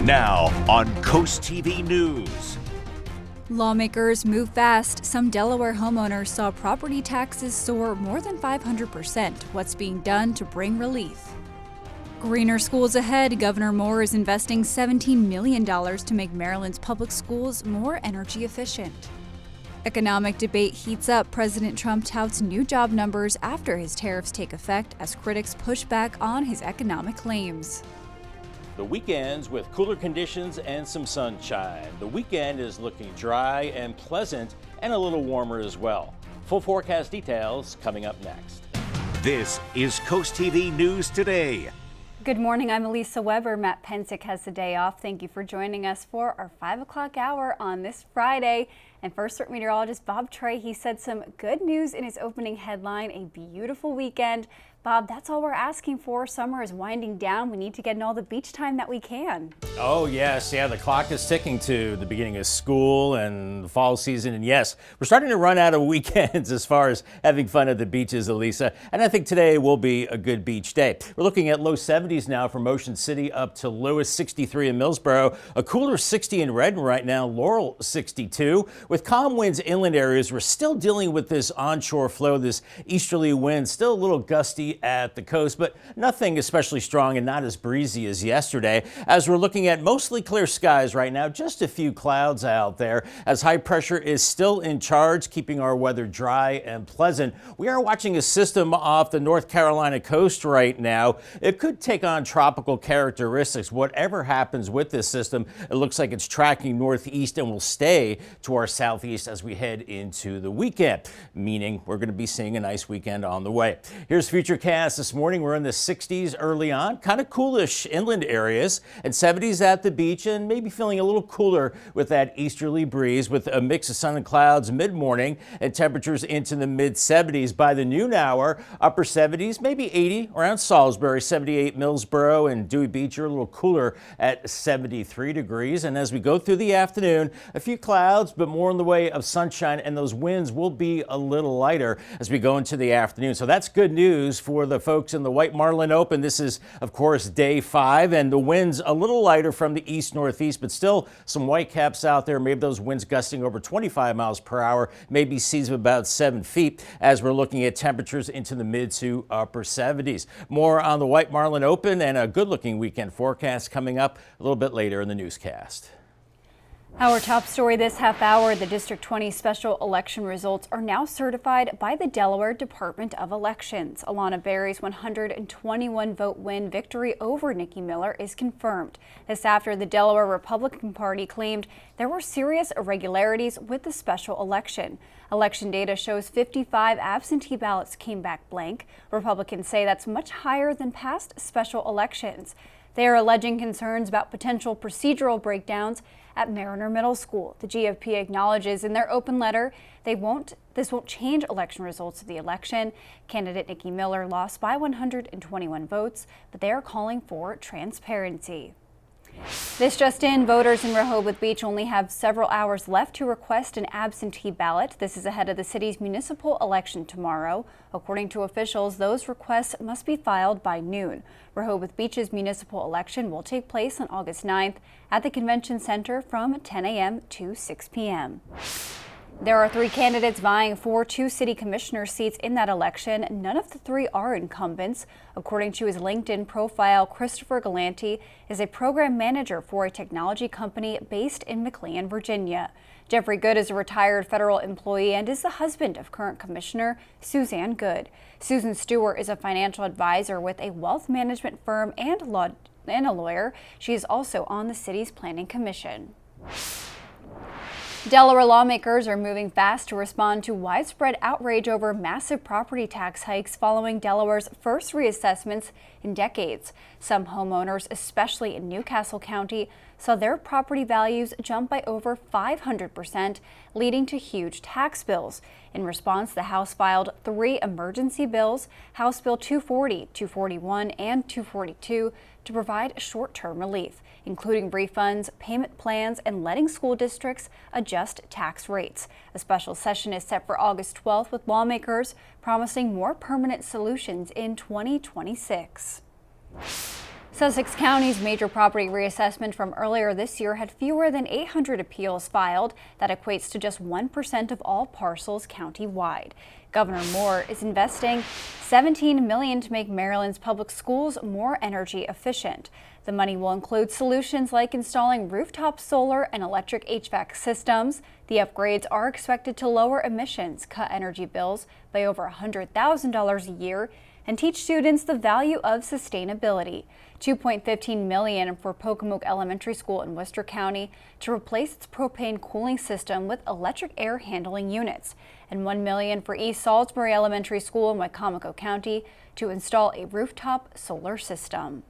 Now on CoastTV News. Lawmakers move fast. Some Delaware homeowners saw property taxes soar more than 500%. What's being done to bring relief? Greener schools ahead. Governor Moore is investing $17 million to make Maryland's public schools more energy efficient. Economic debate heats up. President Trump touts new job numbers after his tariffs take effect as critics push back on his economic claims. The weekends with cooler conditions and some sunshine. The weekend is looking dry and pleasant and a little warmer as well. Full forecast details coming up next. This is CoastTV News Today. Good morning, I'm Elisa Weber. Matt Pensick has the day off. Thank you for joining us for our 5 o'clock hour on this Friday. And first, meteorologist Bob Trey, he said some good news in his opening headline, a beautiful weekend. Bob, that's all we're asking for. Summer is winding down. We need to get in all the beach time that we can. Oh, yes. Yeah, the clock is ticking to the beginning of school and the fall season. And yes, we're starting to run out of weekends as far as having fun at the beaches, Elisa. And I think today will be a good beach day. We're looking at low 70s now from Ocean City up to Lewis, 63 in Millsboro. A cooler 60 in Redden right now, Laurel 62. With calm winds inland areas, we're still dealing with this onshore flow, this easterly wind, still a little gusty at the coast, but nothing especially strong and not as breezy as yesterday. As we're looking at mostly clear skies right now, just a few clouds out there as high pressure is still in charge, keeping our weather dry and pleasant. We are watching a system off the North Carolina coast right now. It could take on tropical characteristics. Whatever happens with this system, it looks like it's tracking northeast and will stay to our southeast as we head into the weekend, meaning we're going to be seeing a nice weekend on the way. Here's future this morning. We're in the 60s early on, kind of coolish inland areas, and 70s at the beach, and maybe feeling a little cooler with that easterly breeze with a mix of sun and clouds mid-morning and temperatures into the mid-70s. By the noon hour, upper 70s, maybe 80 around Salisbury, 78 Millsboro, and Dewey Beach. You're a little cooler at 73 degrees. And as we go through the afternoon, a few clouds, but more in the way of sunshine, and those winds will be a little lighter as we go into the afternoon. So that's good news for the folks in the White Marlin Open. This is, of course, day 5, and the winds a little lighter from the east-northeast, but still some white caps out there. Maybe those winds gusting over 25 miles per hour, maybe seas of about 7 feet as we're looking at temperatures into the mid to upper 70s. More on the White Marlin Open and a good-looking weekend forecast coming up a little bit later in the newscast. Our top story this half hour, the District 20 special election results are now certified by the Delaware Department of Elections. Alana Berry's 121-vote win victory over Nikki Miller is confirmed. This after the Delaware Republican Party claimed there were serious irregularities with the special election. Election data shows 55 absentee ballots came back blank. Republicans say that's much higher than past special elections. They are alleging concerns about potential procedural breakdowns at Mariner Middle School. The GOP acknowledges in their open letter this won't change election results of the election. Candidate Nikki Miller lost by 121 votes, but they are calling for transparency. This just in, voters in Rehoboth Beach only have several hours left to request an absentee ballot. This is ahead of the city's municipal election tomorrow. According to officials, those requests must be filed by noon. Rehoboth Beach's municipal election will take place on August 9th at the Convention Center from 10 a.m. to 6 p.m. There are 3 candidates vying for 2 city commissioner seats in that election. None of the 3 are incumbents. According to his LinkedIn profile, Christopher Galanti is a program manager for a technology company based in McLean, Virginia. Jeffrey Good is a retired federal employee and is the husband of current commissioner Suzanne Good. Susan Stewart is a financial advisor with a wealth management firm and a lawyer. She is also on the city's planning commission. Delaware lawmakers are moving fast to respond to widespread outrage over massive property tax hikes following Delaware's first reassessments in decades. Some homeowners, especially in Newcastle County, saw their property values jump by over 500%, leading to huge tax bills. In response, the House filed 3 emergency bills, House Bill 240, 241, and 242, to provide short-term relief, including refunds, payment plans, and letting school districts adjust tax rates. A special session is set for August 12th with lawmakers promising more permanent solutions in 2026. Sussex County's major property reassessment from earlier this year had fewer than 800 appeals filed. That equates to just 1% of all parcels county-wide. Governor Moore is investing $17 million to make Maryland's public schools more energy efficient. The money will include solutions like installing rooftop solar and electric HVAC systems. The upgrades are expected to lower emissions, cut energy bills by over $100,000 a year, and teach students the value of sustainability. $2.15 million for Pocomoke Elementary School in Worcester County to replace its propane cooling system with electric air handling units, and $1 million for East Salisbury Elementary School in Wicomico County to install a rooftop solar system.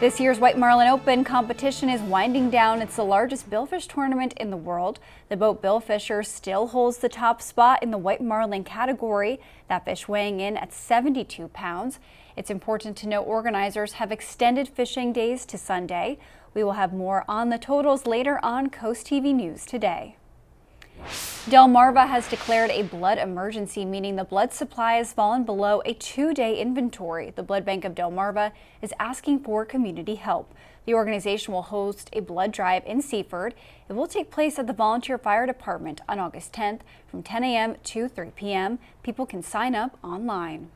This year's White Marlin Open competition is winding down. It's the largest billfish tournament in the world. The boat Billfisher still holds the top spot in the White Marlin category, that fish weighing in at 72 pounds. It's important to note organizers have extended fishing days to Sunday. We will have more on the totals later on Coast TV News Today. Delmarva has declared a blood emergency, meaning the blood supply has fallen below a 2-day inventory. The Blood Bank of Delmarva is asking for community help. The organization will host a blood drive in Seaford. It will take place at the Volunteer Fire Department on August 10th from 10 a.m. to 3 p.m. People can sign up online.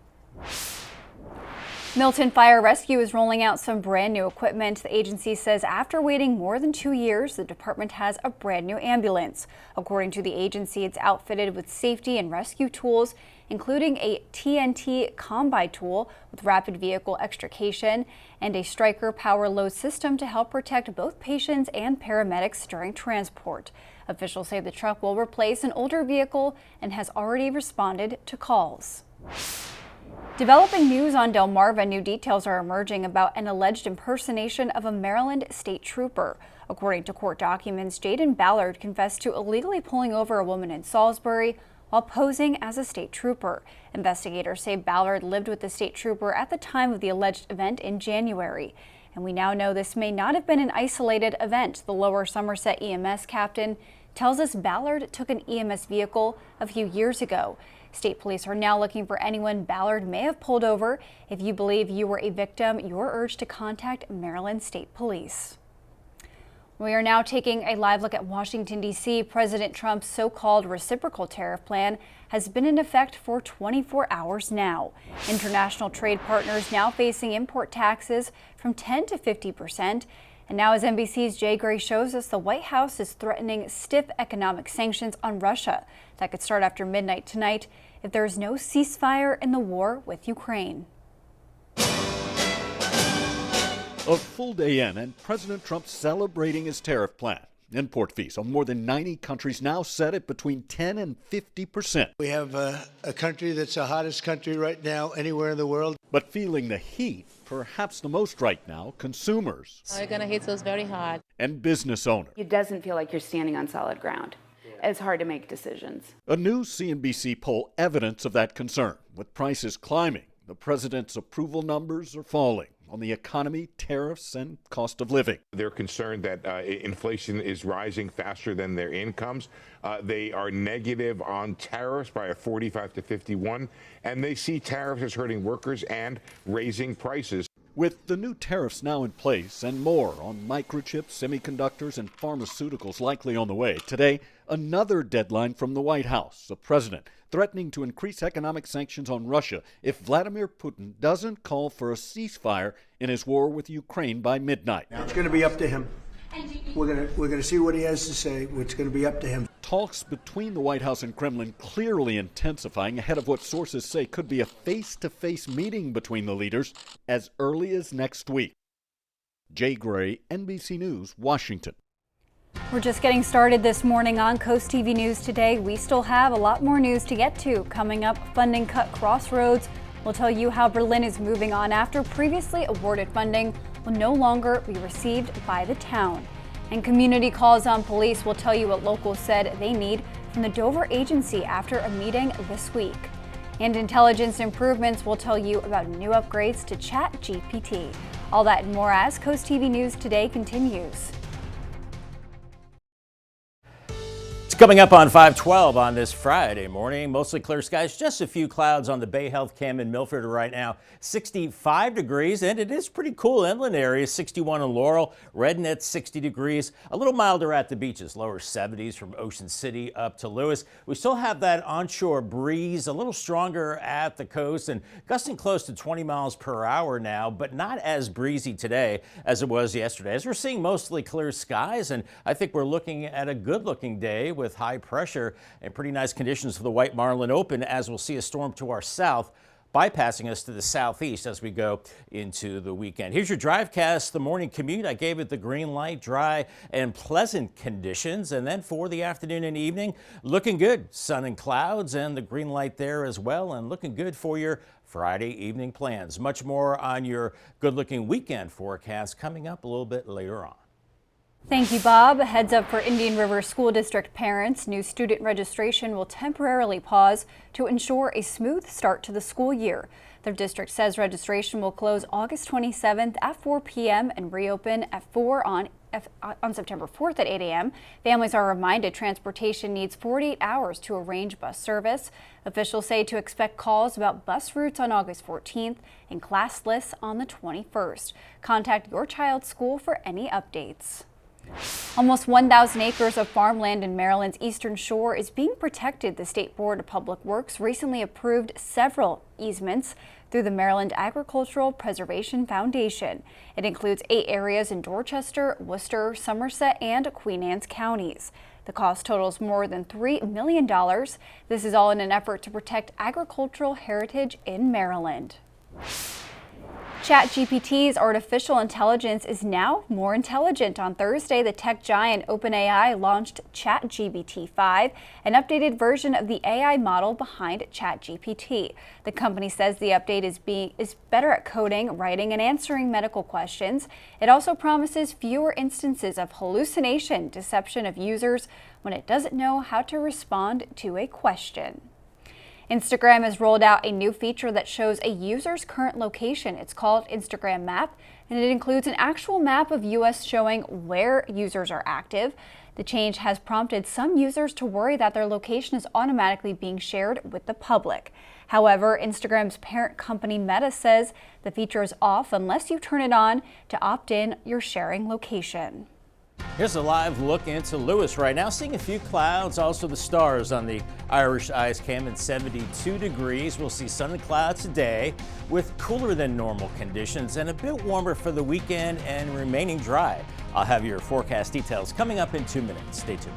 Milton Fire Rescue is rolling out some brand new equipment. The agency says after waiting more than 2 years, the department has a brand new ambulance. According to the agency, it's outfitted with safety and rescue tools, including a TNT combi tool with rapid vehicle extrication and a Striker power load system to help protect both patients and paramedics during transport. Officials say the truck will replace an older vehicle and has already responded to calls. Developing news on Delmarva, new details are emerging about an alleged impersonation of a Maryland state trooper. According to court documents, Jaden Ballard confessed to illegally pulling over a woman in Salisbury while posing as a state trooper. Investigators say Ballard lived with the state trooper at the time of the alleged event in January. And we now know this may not have been an isolated event. The Lower Somerset EMS captain tells us Ballard took an EMS vehicle a few years ago. State police are now looking for anyone Ballard may have pulled over. If you believe you were a victim, you're urged to contact Maryland State Police. We are now taking a live look at Washington, D.C. President Trump's so-called reciprocal tariff plan has been in effect for 24 hours now. International trade partners now facing import taxes from 10 to 50%. And now, as NBC's Jay Gray shows us, the White House is threatening stiff economic sanctions on Russia that could start after midnight tonight if there is no ceasefire in the war with Ukraine. A full day in, and President Trump celebrating his tariff plan. Import fees on more than 90 countries now set at between 10 and 50%. We have a country that's the hottest country right now anywhere in the world. But feeling the heat, perhaps the most right now, consumers. They're going to hit us very hard. And business owners. It doesn't feel like you're standing on solid ground. It's hard to make decisions. A new CNBC poll evidence of that concern. With prices climbing, the president's approval numbers are falling on the economy, tariffs, and cost of living. They're concerned that inflation is rising faster than their incomes. They are negative on tariffs by a 45 to 51, and they see tariffs as hurting workers and raising prices. With the new tariffs now in place and more on microchips, semiconductors, and pharmaceuticals likely on the way, today, another deadline from the White House. The president threatening to increase economic sanctions on Russia if Vladimir Putin doesn't call for a ceasefire in his war with Ukraine by midnight. It's going to be up to him. We're going to see what he has to say. It's going to be up to him. Talks between the White House and Kremlin clearly intensifying ahead of what sources say could be a face-to-face meeting between the leaders as early as next week. Jay Gray, NBC News, Washington. We're just getting started this morning on Coast TV News Today. We still have a lot more news to get to. Coming up, funding cut crossroads. We'll tell you how Berlin is moving on after previously awarded funding will no longer be received by the town. And community calls on police will tell you what locals said they need from the Dover agency after a meeting this week. And intelligence improvements will tell you about new upgrades to ChatGPT. All that and more as Coast TV News Today continues. Coming up on 512 on this Friday morning, mostly clear skies, just a few clouds on the Bay Health Cam in Milford right now. 65 degrees, and it is pretty cool inland areas. 61 in Laurel, Redden at 60 degrees. A little milder at the beaches, lower 70s from Ocean City up to Lewis. We still have that onshore breeze, a little stronger at the coast and gusting close to 20 miles per hour now, but not as breezy today as it was yesterday. As we're seeing mostly clear skies, and I think we're looking at a good-looking day with high pressure and pretty nice conditions for the White Marlin Open, as we'll see a storm to our south bypassing us to the southeast as we go into the weekend. Here's your DriveCast, the morning commute. I gave it the green light, dry and pleasant conditions. And then for the afternoon and evening, looking good. Sun and clouds and the green light there as well, and looking good for your Friday evening plans. Much more on your good-looking weekend forecast coming up a little bit later on. Thank you, Bob. A heads up for Indian River School District parents. New student registration will temporarily pause to ensure a smooth start to the school year. Their district says registration will close August 27th at 4 p.m. and reopen at 4 on September 4th at 8 a.m. Families are reminded transportation needs 48 hours to arrange bus service. Officials say to expect calls about bus routes on August 14th and class lists on the 21st. Contact your child's school for any updates. Almost 1,000 acres of farmland in Maryland's Eastern Shore is being protected. The State Board of Public Works recently approved several easements through the Maryland Agricultural Preservation Foundation. It includes 8 areas in Dorchester, Worcester, Somerset, and Queen Anne's counties. The cost totals more than $3 million. This is all in an effort to protect agricultural heritage in Maryland. ChatGPT's artificial intelligence is now more intelligent. On Thursday, the tech giant OpenAI launched ChatGPT-5, an updated version of the AI model behind ChatGPT. The company says the update is better at coding, writing, and answering medical questions. It also promises fewer instances of hallucination, deception of users when it doesn't know how to respond to a question. Instagram has rolled out a new feature that shows a user's current location. It's called Instagram Map, and it includes an actual map of US showing where users are active. The change has prompted some users to worry that their location is automatically being shared with the public. However, Instagram's parent company Meta says the feature is off unless you turn it on. To opt in, you're sharing location. Here's a live look into Lewis right now, seeing a few clouds, also the stars on the Irish Ice Cam at 72 degrees. We'll see sun and clouds today with cooler than normal conditions and a bit warmer for the weekend and remaining dry. I'll have your forecast details coming up in 2 minutes. Stay tuned.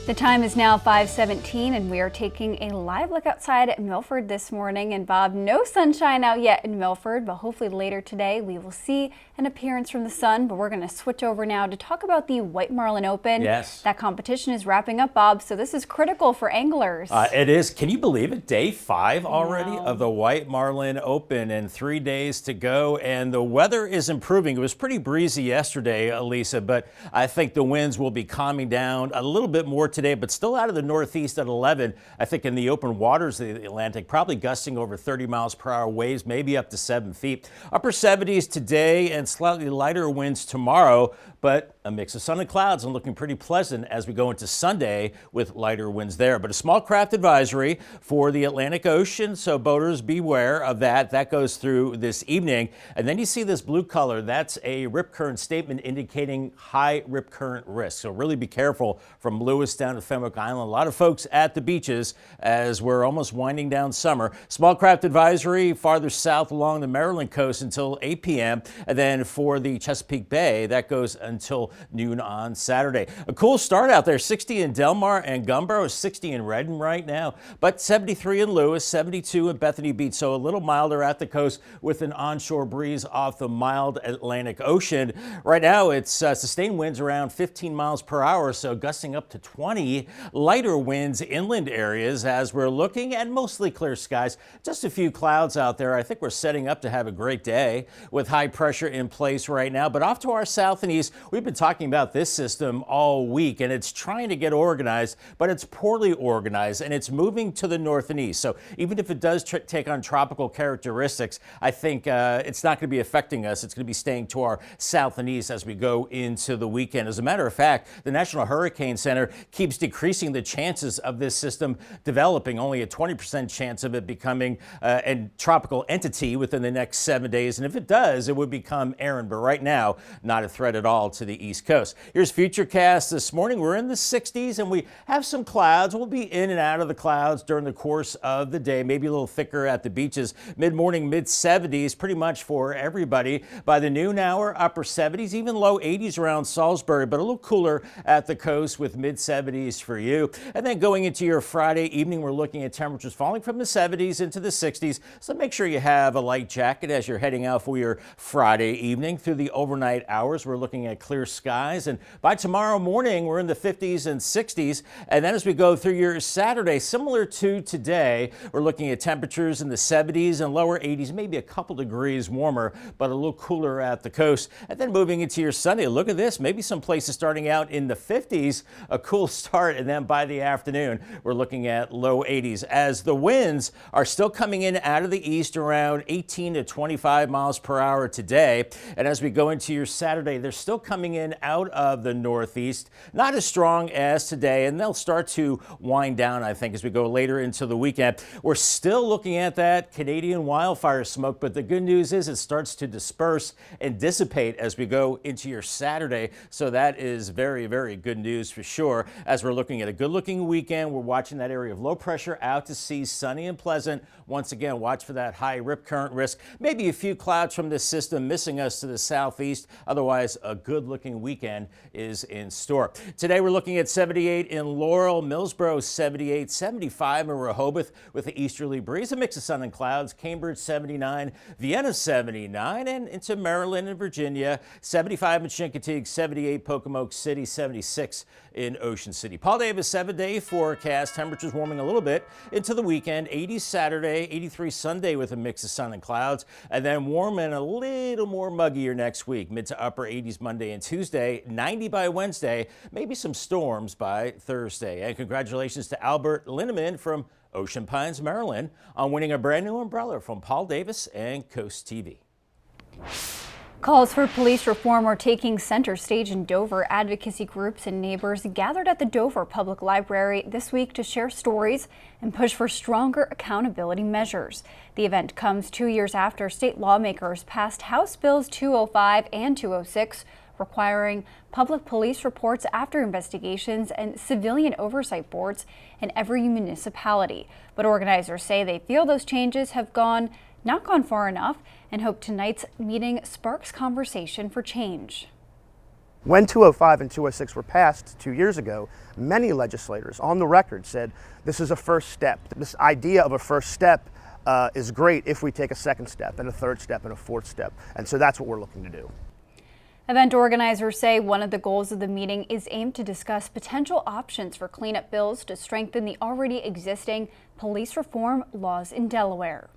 The time is now 5:17 and we are taking a live look outside at Milford this morning. And Bob, no sunshine out yet in Milford, but hopefully later today we will see an appearance from the sun. But we're going to switch over now to talk about the White Marlin Open. Yes. That competition is wrapping up, Bob, so this is critical for anglers. It is. Can you believe it? Day 5 already of the White Marlin Open and 3 days to go. And the weather is improving. It was pretty breezy yesterday, Elisa, but I think the winds will be calming down a little bit more today, but still out of the northeast at 11. I think in the open waters of the Atlantic, probably gusting over 30 miles per hour waves, maybe up to 7 feet. Upper 70s today and slightly lighter winds tomorrow, but a mix of sun and clouds and looking pretty pleasant as we go into Sunday with lighter winds there. But a small craft advisory for the Atlantic Ocean, so boaters beware of that. That goes through this evening. And then you see this blue color. That's a rip current statement indicating high rip current risk. So really be careful from Lewis down to Fenwick Island. A lot of folks at the beaches as we're almost winding down summer. Small craft advisory farther south along the Maryland coast until 8 p.m. And then for the Chesapeake Bay, that goes until noon on Saturday. A cool start out there. 60 in Delmarva and Gumboro, 60 in Redden right now, but 73 in Lewis, 72 in Bethany Beach. So a little milder at the coast with an onshore breeze off the mild Atlantic Ocean. Right now, it's sustained winds around 15 miles per hour, so gusting up to 20. sunny, lighter winds inland areas as we're looking at mostly clear skies. Just a few clouds out there. I think we're setting up to have a great day with high pressure in place right now. But off to our south and east, we've been talking about this system all week, and it's trying to get organized, but it's poorly organized, and it's moving to the north and east. So even if it does take on tropical characteristics, I think it's not going to be affecting us. It's going to be staying to our south and east as we go into the weekend. As a matter of fact, the National Hurricane Center keeps decreasing the chances of this system developing, only a 20% chance of it becoming a tropical entity within the next 7 days. And if it does, it would become Aaron. But right now, not a threat at all to the East Coast. Here's Futurecast this morning. We're in the 60s and we have some clouds. We'll be in and out of the clouds during the course of the day, maybe a little thicker at the beaches. Mid-morning, mid-70s, pretty much for everybody. By the noon hour, upper 70s, even low 80s around Salisbury, but a little cooler at the coast with mid-70s for you. And then going into your Friday evening, we're looking at temperatures falling from the 70s into the 60s. So make sure you have a light jacket as you're heading out for your Friday evening. Through the overnight hours, we're looking at clear skies. And by tomorrow morning, we're in the 50s and 60s. And then as we go through your Saturday, similar to today, we're looking at temperatures in the 70s and lower 80s, maybe a couple degrees warmer, but a little cooler at the coast. And then moving into your Sunday, look at this, maybe some places starting out in the 50s, a cool start. And then by the afternoon, we're looking at low 80s as the winds are still coming in out of the east around 18 to 25 miles per hour today. And as we go into your Saturday, they're still coming in out of the northeast, not as strong as today, and they'll start to wind down, I think, as we go later into the weekend. We're still looking at that Canadian wildfire smoke, but the good news is it starts to disperse and dissipate as we go into your Saturday. So that is very, very good news for sure. As we're looking at a good-looking weekend, we're watching that area of low pressure out to sea, sunny and pleasant. Once again, watch for that high rip current risk. Maybe a few clouds from this system missing us to the southeast. Otherwise, a good-looking weekend is in store. Today, we're looking at 78 in Laurel, Millsboro 78, 75 in Rehoboth with the easterly breeze, a mix of sun and clouds, Cambridge 79, Vienna 79, and into Maryland and Virginia, 75 in Chincoteague, 78 Pocomoke City, 76 in Ocean City. Paul Davis 7-day forecast, temperatures warming a little bit into the weekend, 80 Saturday, 83 Sunday with a mix of sun and clouds, and then warm and a little more muggier next week, mid to upper 80s Monday and Tuesday, 90 by Wednesday, maybe some storms by Thursday. And congratulations to Albert Linneman from Ocean Pines, Maryland, on winning a brand new umbrella from Paul Davis and Coast TV. Calls for police reform are taking center stage in Dover. Advocacy groups and neighbors gathered at the Dover Public Library this week to share stories and push for stronger accountability measures. The event comes 2 years after state lawmakers passed House Bills 205 and 206, requiring public police reports after investigations and civilian oversight boards in every municipality. But organizers say they feel those changes have not gone far enough and hope tonight's meeting sparks conversation for change. When 205 and 206 were passed 2 years ago, many legislators on the record said this is a first step. This idea of a first step is great if we take a second step and a third step and a fourth step. And so that's what we're looking to do. Event organizers say one of the goals of the meeting is aimed to discuss potential options for cleanup bills to strengthen the already existing police reform laws in Delaware.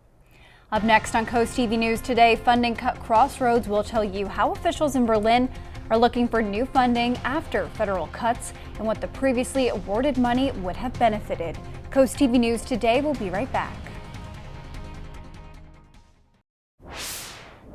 Up next on Coast TV News Today, Funding Cut Crossroads will tell you how officials in Berlin are looking for new funding after federal cuts and what the previously awarded money would have benefited. Coast TV News Today will be right back.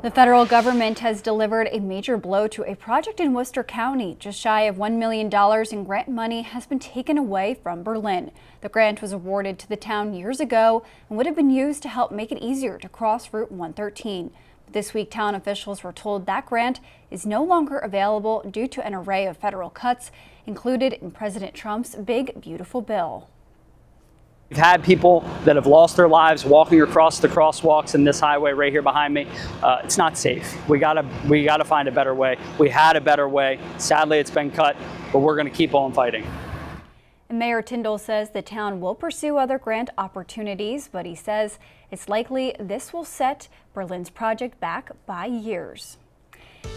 The federal government has delivered a major blow to a project in Worcester County. Just shy of $1 million in grant money has been taken away from Berlin. The grant was awarded to the town years ago and would have been used to help make it easier to cross Route 113. But this week, town officials were told that grant is no longer available due to an array of federal cuts included in President Trump's Big Beautiful Bill. We've had people that have lost their lives walking across the crosswalks in this highway right here behind me. It's not safe. We gotta find a better way. We had a better way. Sadly, it's been cut, but we're going to keep on fighting. And Mayor Tyndall says the town will pursue other grant opportunities, but he says it's likely this will set Berlin's project back by years.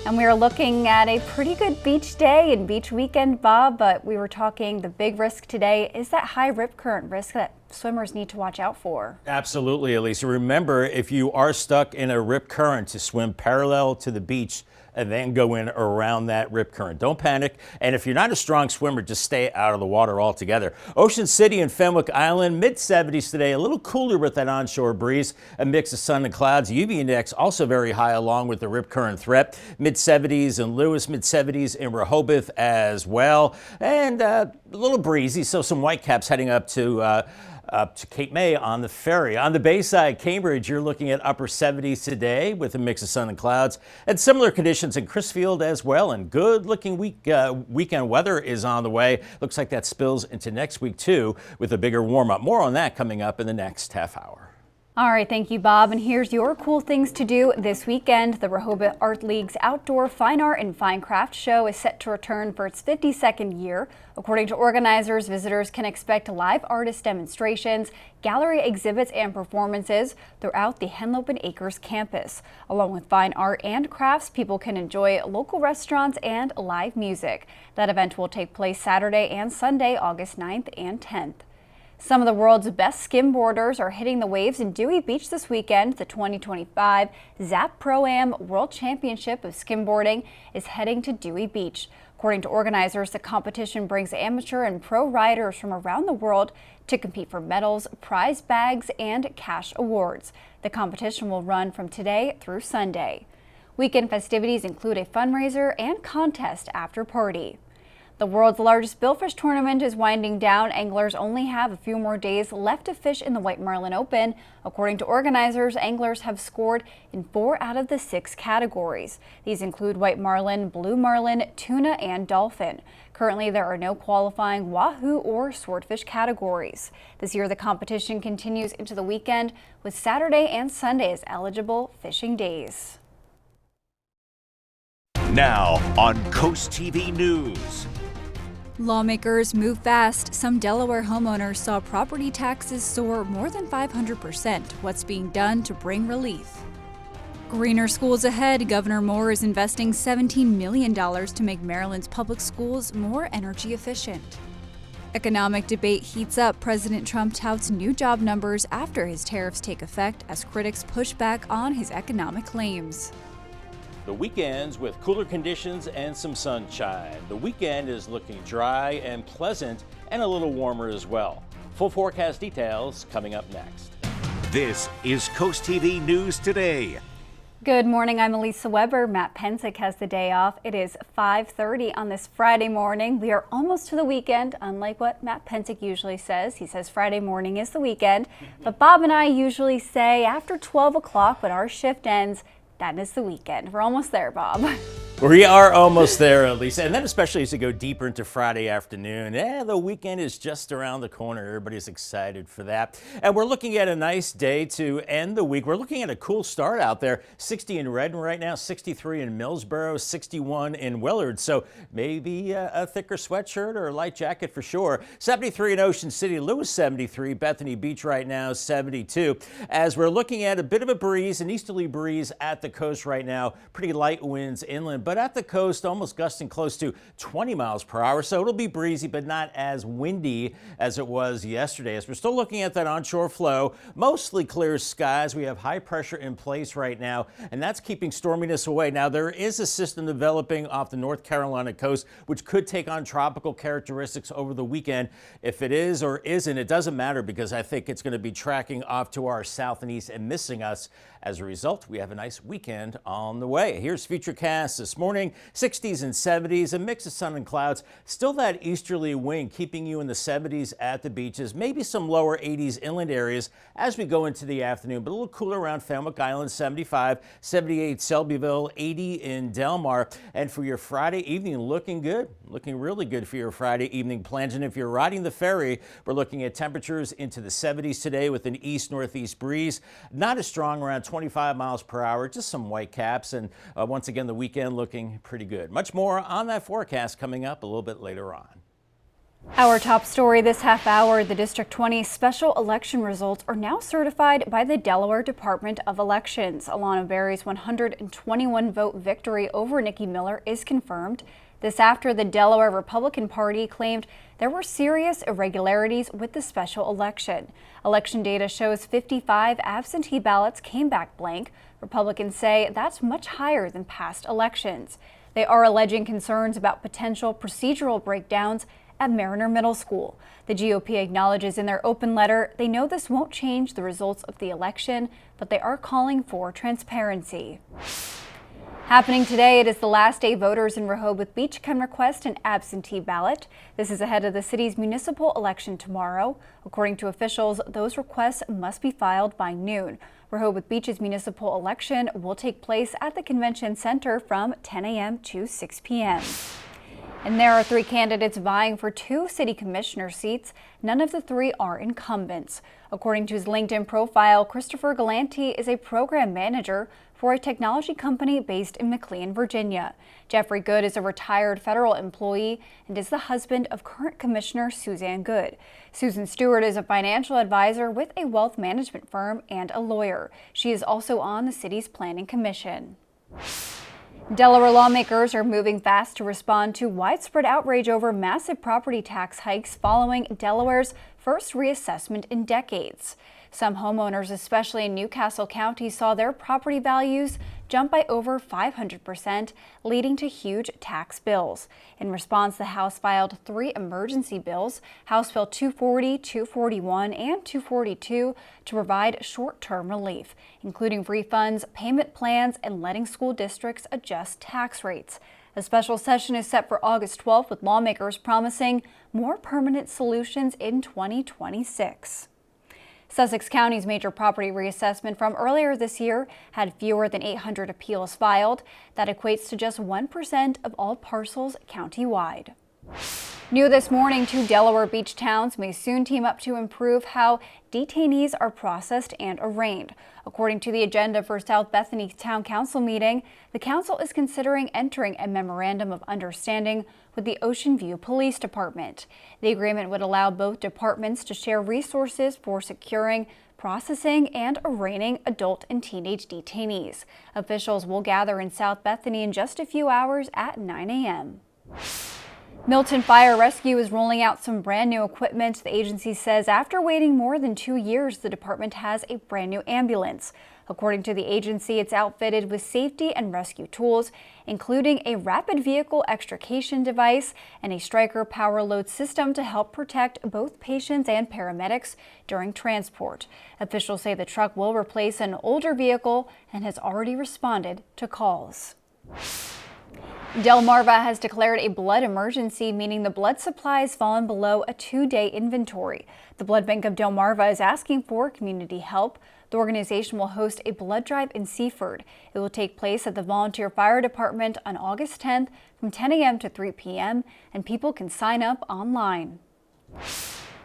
And we are looking at a pretty good beach day and beach weekend, Bob, but we were talking the big risk today is that high rip current risk that swimmers need to watch out for. Absolutely, Elisa. Remember, if you are stuck in a rip current, to swim parallel to the beach and then go in around that rip current. Don't panic. And if you're not a strong swimmer, just stay out of the water altogether. Ocean City and Fenwick Island, mid-70s today, a little cooler with that onshore breeze, a mix of sun and clouds. UV index also very high along with the rip current threat. Mid-70s in Lewis, mid-70s in Rehoboth as well. And a little breezy, so some whitecaps heading up to Cape May on the ferry. On the Bayside, Cambridge, you're looking at upper 70s today with a mix of sun and clouds, and similar conditions in Crisfield as well. And good-looking weekend weather is on the way. Looks like that spills into next week too, with a bigger warm-up. More on that coming up in the next half hour. All right, thank you, Bob. And here's your cool things to do this weekend. The Rehoboth Art League's Outdoor Fine Art and Fine Craft Show is set to return for its 52nd year. According to organizers, visitors can expect live artist demonstrations, gallery exhibits, and performances throughout the Henlopen Acres campus. Along with fine art and crafts, people can enjoy local restaurants and live music. That event will take place Saturday and Sunday, August 9th and 10th. Some of the world's best skimboarders are hitting the waves in Dewey Beach this weekend. The 2025 ZAP Pro-Am World Championship of Skimboarding is heading to Dewey Beach. According to organizers, the competition brings amateur and pro riders from around the world to compete for medals, prize bags, and cash awards. The competition will run from today through Sunday. Weekend festivities include a fundraiser and contest after party. The world's largest billfish tournament is winding down. Anglers only have a few more days left to fish in the White Marlin Open. According to organizers, anglers have scored in 4 out of the 6 categories. These include white marlin, blue marlin, tuna, and dolphin. Currently, there are no qualifying wahoo or swordfish categories. This year, the competition continues into the weekend with Saturday and Sunday as eligible fishing days. Now on Coast TV News. Lawmakers move fast. Some Delaware homeowners saw property taxes soar more than 500%. What's being done to bring relief? Greener schools ahead. Governor Moore is investing $17 million to make Maryland's public schools more energy efficient. Economic debate heats up. President Trump touts new job numbers after his tariffs take effect as critics push back on his economic claims. The weekends with cooler conditions and some sunshine. The weekend is looking dry and pleasant and a little warmer as well. Full forecast details coming up next. This is Coast TV News Today. Good morning, I'm Elisa Weber. Matt Pensick has the day off. It is 5:30 on this Friday morning. We are almost to the weekend, unlike what Matt Pensick usually says. He says Friday morning is the weekend, but Bob and I usually say after 12 o'clock when our shift ends, that is the weekend. We're almost there, Bob. We are almost there, Lisa. And then especially as you go deeper into Friday afternoon, the weekend is just around the corner. Everybody's excited for that. And we're looking at a nice day to end the week. We're looking at a cool start out there. 60 in Redden right now, 63 in Millsboro, 61 in Willard. So maybe a thicker sweatshirt or a light jacket for sure. 73 in Ocean City, Lewis 73, Bethany Beach right now 72. As we're looking at a bit of a breeze, an easterly breeze at the coast right now. Pretty light winds inland, but at the coast almost gusting close to 20 miles per hour. So it'll be breezy, but not as windy as it was yesterday. As we're still looking at that onshore flow, mostly clear skies. We have high pressure in place right now, and that's keeping storminess away. Now, there is a system developing off the North Carolina coast, which could take on tropical characteristics over the weekend. If it is or isn't, it doesn't matter because I think it's going to be tracking off to our south and east and missing us. As a result, we have a nice weekend on the way. Here's Futurecast this morning. 60s and 70s, a mix of sun and clouds. Still that easterly wind keeping you in the 70s at the beaches. Maybe some lower 80s inland areas as we go into the afternoon, but a little cooler around Fenwick Island, 75, 78 Selbyville, 80 in Delmarva. And for your Friday evening, looking good, looking really good for your Friday evening plans. And if you're riding the ferry, we're looking at temperatures into the 70s today with an east-northeast breeze. Not as strong, around 25 miles per hour, just some white caps. And once again, the weekend looking pretty good. Much more on that forecast coming up a little bit later on. Our top story this half hour, the District 20 special election results are now certified by the Delaware Department of Elections. Alana Berry's 121 vote victory over Nikki Miller is confirmed. This after the Delaware Republican Party claimed there were serious irregularities with the special election. Election data shows 55 absentee ballots came back blank. Republicans say that's much higher than past elections. They are alleging concerns about potential procedural breakdowns at Mariner Middle School. The GOP acknowledges in their open letter they know this won't change the results of the election, but they are calling for transparency. Happening today, it is the last day voters in Rehoboth Beach can request an absentee ballot. This is ahead of the city's municipal election tomorrow. According to officials, those requests must be filed by noon. Rehoboth Beach's municipal election will take place at the convention center from 10 a.m. to 6 p.m. And there are 3 candidates vying for 2 city commissioner seats. None of the 3 are incumbents. According to his LinkedIn profile, Christopher Galanti is a program manager for a technology company based in McLean, Virginia. Jeffrey Good is a retired federal employee and is the husband of current Commissioner Suzanne Good. Susan Stewart is a financial advisor with a wealth management firm and a lawyer. She is also on the city's planning commission. Delaware lawmakers are moving fast to respond to widespread outrage over massive property tax hikes following Delaware's first reassessment in decades. Some homeowners, especially in Newcastle County, saw their property values jump by over 500%, leading to huge tax bills. In response, the House filed 3 emergency bills, House Bill 240, 241, and 242, to provide short-term relief, including refunds, payment plans, and letting school districts adjust tax rates. A special session is set for August 12th, with lawmakers promising more permanent solutions in 2026. Sussex County's major property reassessment from earlier this year had fewer than 800 appeals filed. That equates to just 1% of all parcels countywide. New this morning, 2 Delaware beach towns may soon team up to improve how detainees are processed and arraigned. According to the agenda for South Bethany Town Council meeting, the council is considering entering a memorandum of understanding with the Ocean View Police Department. The agreement would allow both departments to share resources for securing, processing, and arraigning adult and teenage detainees. Officials will gather in South Bethany in just a few hours at 9 a.m. Milton Fire Rescue is rolling out some brand new equipment. The agency says after waiting more than 2 years, the department has a brand new ambulance. According to the agency, it's outfitted with safety and rescue tools, including a rapid vehicle extrication device and a Striker power load system to help protect both patients and paramedics during transport. Officials say the truck will replace an older vehicle and has already responded to calls. Delmarva has declared a blood emergency, meaning the blood supply has fallen below a 2-day inventory. The Blood Bank of Delmarva is asking for community help. The organization will host a blood drive in Seaford. It will take place at the Volunteer Fire Department on August 10th from 10 a.m. to 3 p.m., and people can sign up online.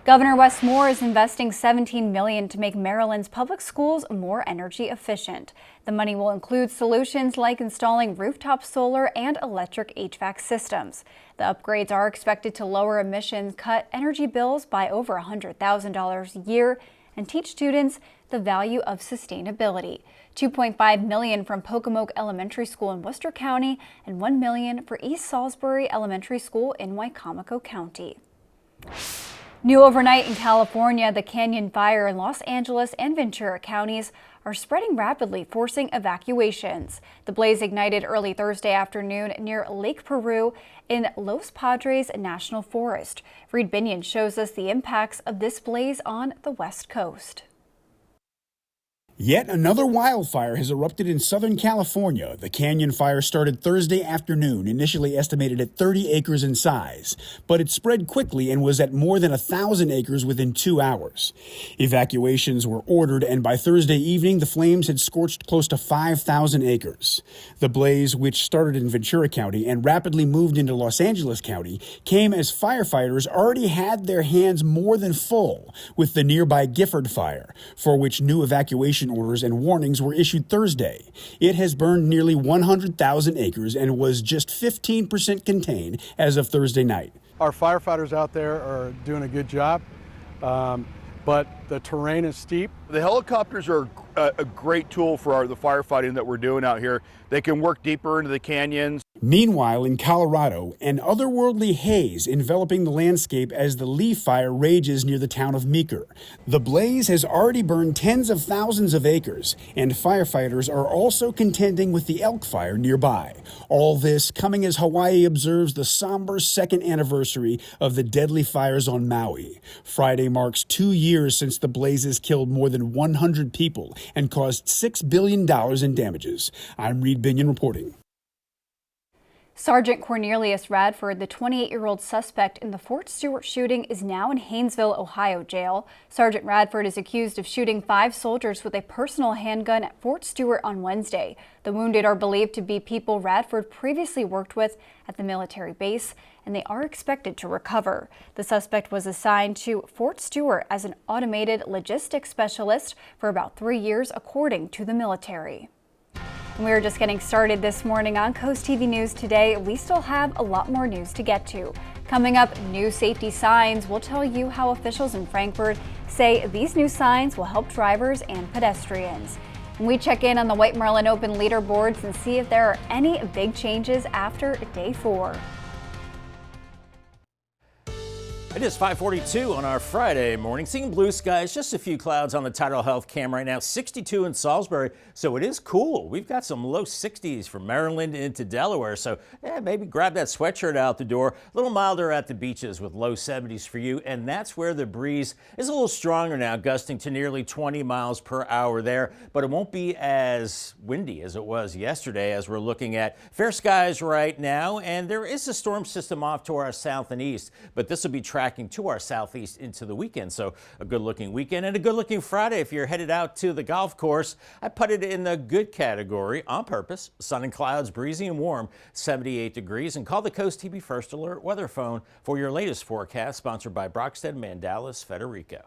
Governor Wes Moore is investing $17 million to make Maryland's public schools more energy efficient. The money will include solutions like installing rooftop solar and electric HVAC systems. The upgrades are expected to lower emissions, cut energy bills by over $100,000 a year, and teach students the value of sustainability. $2.5 million from Pocomoke Elementary School in Worcester County and $1 million for East Salisbury Elementary School in Wicomico County. New overnight in California, the Canyon Fire in Los Angeles and Ventura counties are spreading rapidly, forcing evacuations. The blaze ignited early Thursday afternoon near Lake Peru in Los Padres National Forest. Reed Binion shows us the impacts of this blaze on the West Coast. Yet another wildfire has erupted in Southern California. The Canyon Fire started Thursday afternoon, initially estimated at 30 acres in size, but it spread quickly and was at more than 1,000 acres within 2 hours. Evacuations were ordered, and by Thursday evening, the flames had scorched close to 5,000 acres. The blaze, which started in Ventura County and rapidly moved into Los Angeles County, came as firefighters already had their hands more than full with the nearby Gifford Fire, for which new evacuation orders and warnings were issued Thursday. It has burned nearly 100,000 acres and was just 15% contained as of Thursday night. Our firefighters out there are doing a good job, but the terrain is steep. The helicopters are a great tool for the firefighting that we're doing out here. They can work deeper into the canyons. Meanwhile, in Colorado, an otherworldly haze enveloping the landscape as the Lee Fire rages near the town of Meeker. The blaze has already burned tens of thousands of acres, and firefighters are also contending with the Elk Fire nearby. All this coming as Hawaii observes the somber second anniversary of the deadly fires on Maui. Friday marks 2 years since the blazes killed more than 100 people and caused $6 billion in damages. I'm Reed Binion reporting. Sergeant Cornelius Radford, the 28-year-old suspect in the Fort Stewart shooting, is now in Haynesville, Ohio jail. Sergeant Radford is accused of shooting 5 soldiers with a personal handgun at Fort Stewart on Wednesday. The wounded are believed to be people Radford previously worked with at the military base, and they are expected to recover. The suspect was assigned to Fort Stewart as an automated logistics specialist for about 3 years, according to the military. And we are just getting started this morning on Coast TV News Today. We still have a lot more news to get to. Coming up, new safety signs. We'll tell you how officials in Frankfort say these new signs will help drivers and pedestrians. And we check in on the White Marlin Open leaderboards and see if there are any big changes after day 4. It is 5:42 on our Friday morning. Seeing blue skies, just a few clouds on the Tidal Health cam right now. 62 in Salisbury, so it is cool. We've got some low 60s from Maryland into Delaware, so maybe grab that sweatshirt out the door. A little milder at the beaches with low 70s for you, and that's where the breeze is a little stronger now, gusting to nearly 20 miles per hour there, but it won't be as windy as it was yesterday as we're looking at fair skies right now, and there is a storm system off to our south and east, but this will be tracking to our southeast into the weekend. So a good looking weekend and a good looking Friday if you're headed out to the golf course. I put it in the good category on purpose. Sun and clouds, breezy and warm, 78 degrees. And call the Coast TV First Alert weather phone for your latest forecast, sponsored by Brockstead Mandalis Federico.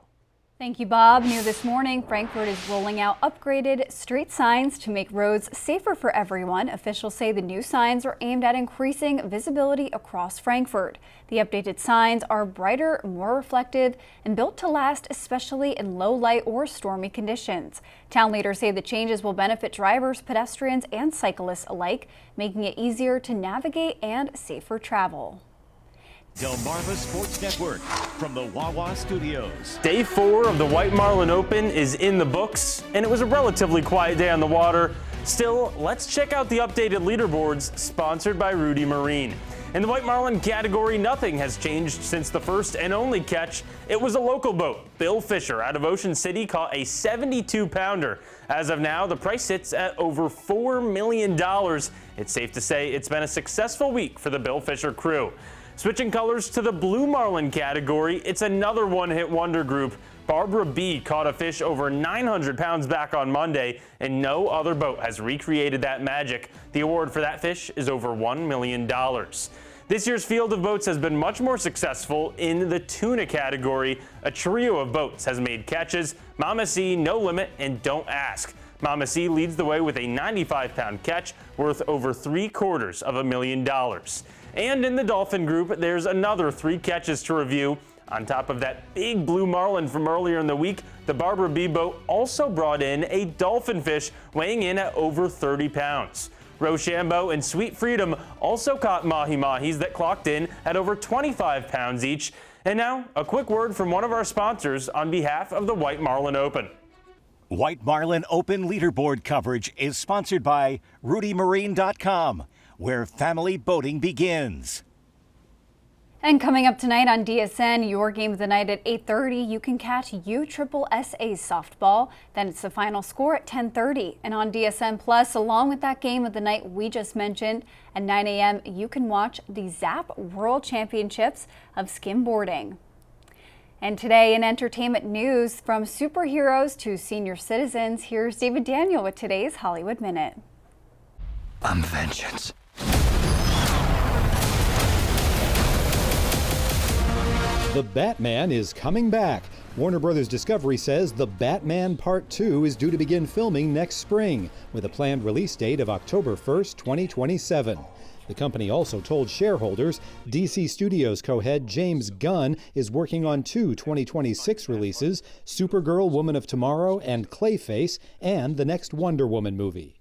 Thank you, Bob. New this morning, Frankfort is rolling out upgraded street signs to make roads safer for everyone. Officials say the new signs are aimed at increasing visibility across Frankfort. The updated signs are brighter, more reflective, and built to last, especially in low light or stormy conditions. Town leaders say the changes will benefit drivers, pedestrians, and cyclists alike, making it easier to navigate and safer travel. Delmarva Sports Network from the Wawa Studios. Day 4 of the White Marlin Open is in the books, and it was a relatively quiet day on the water. Still, let's check out the updated leaderboards sponsored by Rudy Marine. In the White Marlin category, nothing has changed since the first and only catch. It was a local boat. Bill Fisher out of Ocean City caught a 72-pounder. As of now, the price sits at over $4 million. It's safe to say it's been a successful week for the Bill Fisher crew. Switching colors to the Blue Marlin category, it's another one-hit wonder group. Barbara B. caught a fish over 900 pounds back on Monday, and no other boat has recreated that magic. The award for that fish is over $1 million. This year's field of boats has been much more successful in the tuna category. A trio of boats has made catches: Mama C, No Limit, and Don't Ask. Mama C leads the way with a 95-pound catch worth over $750,000. And in the dolphin group, there's another 3 catches to review. On top of that big blue marlin from earlier in the week, the Barbara B boat also brought in a dolphin fish weighing in at over 30 pounds. Rochambeau and Sweet Freedom also caught mahi-mahis that clocked in at over 25 pounds each. And now, a quick word from one of our sponsors on behalf of the White Marlin Open. White Marlin Open leaderboard coverage is sponsored by RudyMarine.com, where family boating begins. And coming up tonight on DSN, your game of the night at 8:30, you can catch USSSA's softball. Then it's the final score at 10:30. And on DSN Plus, along with that game of the night we just mentioned, at 9 a.m., you can watch the ZAP World Championships of skimboarding. And today in entertainment news, from superheroes to senior citizens, here's David Daniel with today's Hollywood Minute. I'm vengeance. The Batman is coming back. Warner Brothers Discovery says The Batman Part 2 is due to begin filming next spring, with a planned release date of October 1st, 2027. The company also told shareholders DC Studios co-head James Gunn is working on 2 2026 releases, Supergirl, Woman of Tomorrow, and Clayface, and the next Wonder Woman movie.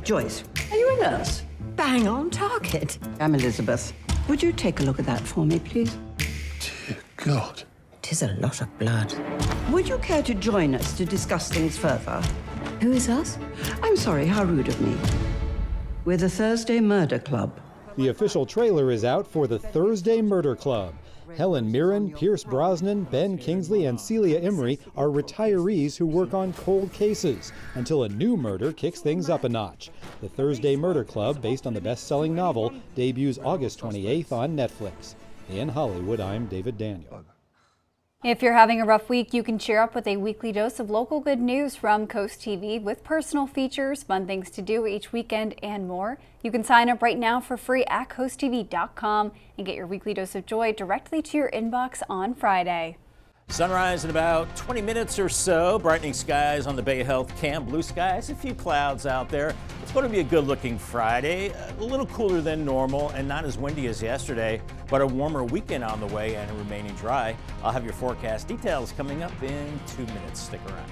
Joyce, are you a nurse? Bang on target. I'm Elizabeth. Would you take a look at that for me, please? Dear God. 'Tis a lot of blood. Would you care to join us to discuss things further? Who is us? I'm sorry, how rude of me. We're the Thursday Murder Club. The official trailer is out for the Thursday Murder Club. Helen Mirren, Pierce Brosnan, Ben Kingsley, and Celia Imrie are retirees who work on cold cases until a new murder kicks things up a notch. The Thursday Murder Club, based on the best-selling novel, debuts August 28th on Netflix. In Hollywood, I'm David Daniel. If you're having a rough week, you can cheer up with a weekly dose of local good news from Coast TV with personal features, fun things to do each weekend, and more. You can sign up right now for free at coasttv.com and get your weekly dose of joy directly to your inbox on Friday. Sunrise in about 20 minutes or so. Brightening skies on the Bay Health Cam. Blue skies, a few clouds out there. It's going to be a good looking Friday. A little cooler than normal and not as windy as yesterday, but a warmer weekend on the way and remaining dry. I'll have your forecast details coming up in 2 minutes. Stick around.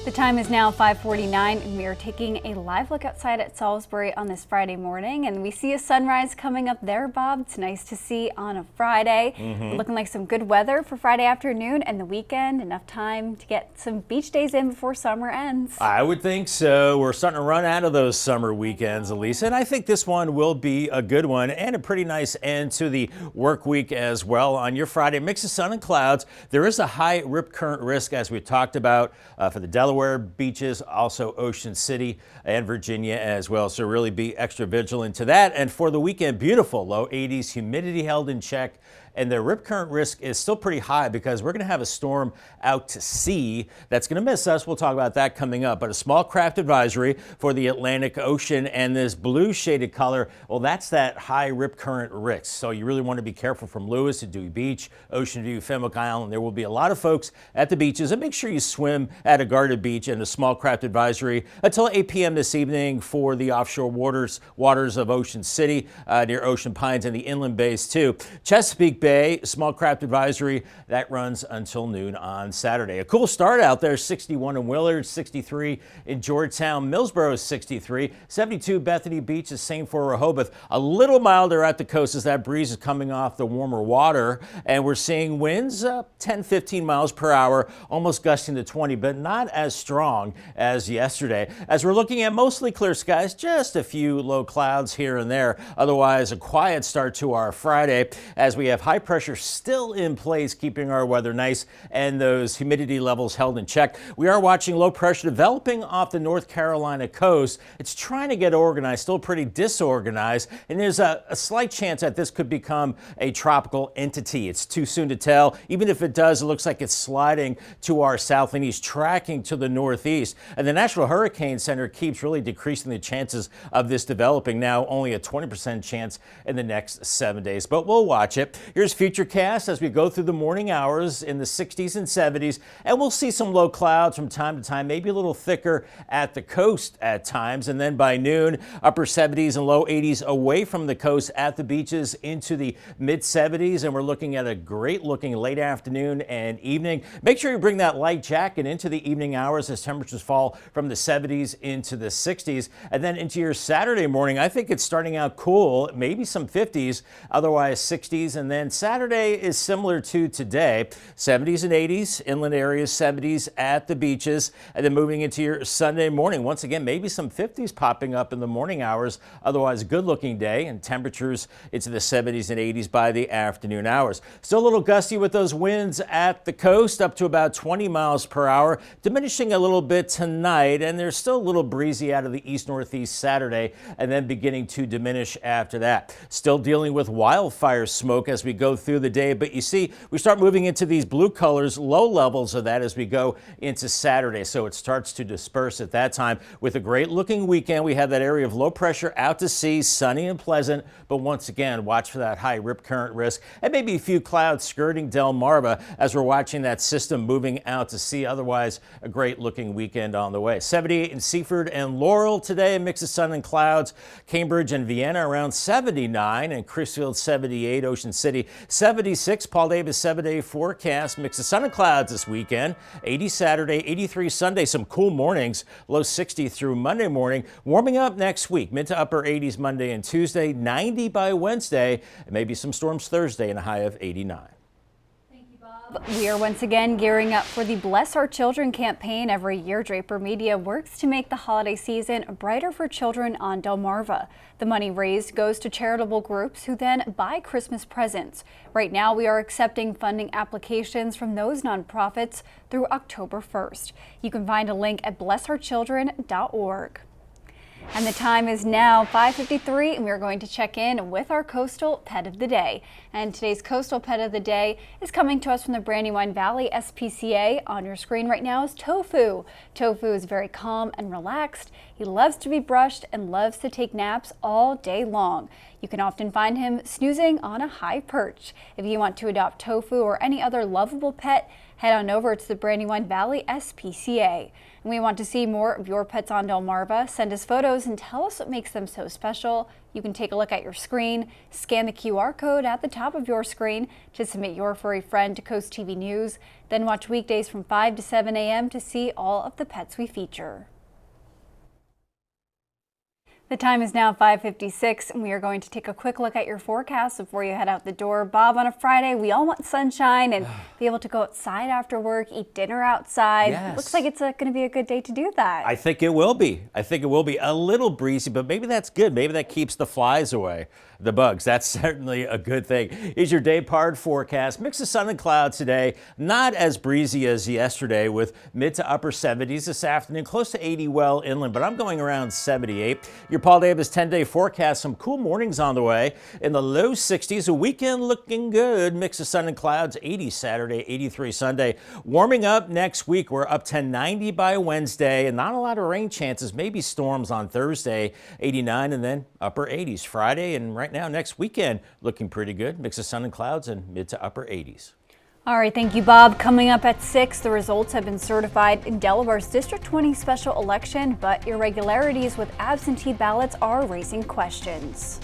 The time is now 5:49 and we are taking a live look outside at Salisbury on this Friday morning, and we see a sunrise coming up there, Bob. It's nice to see on a Friday. Looking like some good weather for Friday afternoon and the weekend. Enough time to get some beach days in before summer ends. I would think so. We're starting to run out of those summer weekends, Elisa, and I think this one will be a good one and a pretty nice end to the work week as well. On your Friday, mix of sun and clouds. There is a high rip current risk, as we talked about, for the Delaware beaches, also Ocean City and Virginia as well. So really be extra vigilant to that. And for the weekend, beautiful low 80s, humidity held in check. And the rip current risk is still pretty high because we're going to have a storm out to sea that's going to miss us. We'll talk about that coming up. But a small craft advisory for the Atlantic Ocean, and this blue shaded color, well, that's that high rip current risk. So you really want to be careful from Lewis to Dewey Beach, Ocean View, Fenwick Island. There will be a lot of folks at the beaches, and make sure you swim at a guarded beach. And a small craft advisory until 8 p.m. this evening for the offshore waters of Ocean City, near Ocean Pines, and the inland bays too. Chesapeake Bay, small craft advisory, that runs until noon on Saturday. A cool start out there, 61 in Willard, 63 in Georgetown, Millsboro 63, 72 Bethany Beach, the same for Rehoboth. A little milder at the coast as that breeze is coming off the warmer water, and we're seeing winds 10, 15 miles per hour, almost gusting to 20, but not as strong as yesterday. As we're looking at mostly clear skies, just a few low clouds here and there. Otherwise, a quiet start to our Friday as we have high pressure still in place, keeping our weather nice and those humidity levels held in check. We are watching low pressure developing off the North Carolina coast. It's trying to get organized, still pretty disorganized, and there's a slight chance that this could become a tropical entity. It's too soon to tell. Even if it does, it looks like it's sliding to our south and east, tracking to the northeast. And the National Hurricane Center keeps really decreasing the chances of this developing. Now only a 20% chance in the next 7 days, but we'll watch it. Here's Futurecast as we go through the morning hours in the 60s and 70s, and we'll see some low clouds from time to time, maybe a little thicker at the coast at times. And then by noon, upper 70s and low 80s away from the coast at the beaches into the mid 70s. And we're looking at a great looking late afternoon and evening. Make sure you bring that light jacket into the evening hours as temperatures fall from the 70s into the 60s. And then into your Saturday morning, I think it's starting out cool, maybe some 50s, otherwise 60s. And then Saturday is similar to today, 70s and 80s, inland areas 70s at the beaches. And then moving into your Sunday morning, once again, maybe some 50s popping up in the morning hours, otherwise a good looking day, and temperatures into the 70s and 80s by the afternoon hours. Still a little gusty with those winds at the coast, up to about 20 miles per hour, diminishing a little bit tonight, and there's still a little breezy out of the east-northeast Saturday, and then beginning to diminish after that. Still dealing with wildfire smoke as we go through the day. But you see, we start moving into these blue colors, low levels of that as we go into Saturday. So it starts to disperse at that time with a great looking weekend. We have that area of low pressure out to sea, sunny and pleasant. But once again, watch for that high rip current risk and maybe a few clouds skirting Delmarva as we're watching that system moving out to sea. Otherwise, a great looking weekend on the way. 78 in Seaford and Laurel today, a mix of sun and clouds. Cambridge and Vienna around 79, and Crisfield 78, Ocean City 76. Paul Davis 7-day forecast, mix of sun and clouds this weekend. 80 Saturday, 83 Sunday, some cool mornings, low 60 through Monday morning. Warming up next week, mid to upper 80s Monday and Tuesday, 90 by Wednesday, and maybe some storms Thursday and a high of 89. We are once again gearing up for the Bless Our Children campaign. Every year, Draper Media works to make the holiday season brighter for children on Delmarva. The money raised goes to charitable groups who then buy Christmas presents. Right now, we are accepting funding applications from those nonprofits through October 1st. You can find a link at blessourchildren.org. And the time is now 5:53, and we're going to check in with our coastal pet of the day. And today's coastal pet of the day is coming to us from the Brandywine Valley SPCA. On your screen right now is Tofu. Tofu is very calm and relaxed. He loves to be brushed and loves to take naps all day long. You can often find him snoozing on a high perch. If you want to adopt Tofu or any other lovable pet, head on over to the Brandywine Valley SPCA. And we want to see more of your pets on Delmarva. Send us photos and tell us what makes them so special. You can take a look at your screen, scan the QR code at the top of your screen to submit your furry friend to Coast TV News. Then watch weekdays from 5 to 7 a.m. to see all of the pets we feature. The time is now 5:56, and we are going to take a quick look at your forecast before you head out the door. Bob, on a Friday, we all want sunshine and be able to go outside after work, eat dinner outside. Yes. Looks like it's going to be a good day to do that. I think it will be. I think it will be a little breezy, but maybe that's good. Maybe that keeps the flies away, the bugs. That's certainly a good thing. Here's your day part forecast. Mix of sun and clouds today. Not as breezy as yesterday with mid to upper 70s this afternoon, close to 80 well inland, but I'm going around 78. Your Paul Davis 10-day forecast. Some cool mornings on the way in the low 60s. A weekend looking good. Mix of sun and clouds. 80 Saturday, 83 Sunday. Warming up next week. We're up to 90 by Wednesday, and not a lot of rain chances. Maybe storms on Thursday. 89, and then upper 80s Friday, and right now next weekend looking pretty good. Mix of sun and clouds and mid to upper 80s. All right, thank you, Bob. Coming up at 6, the results have been certified in Delaware's District 20 special election, but irregularities with absentee ballots are raising questions.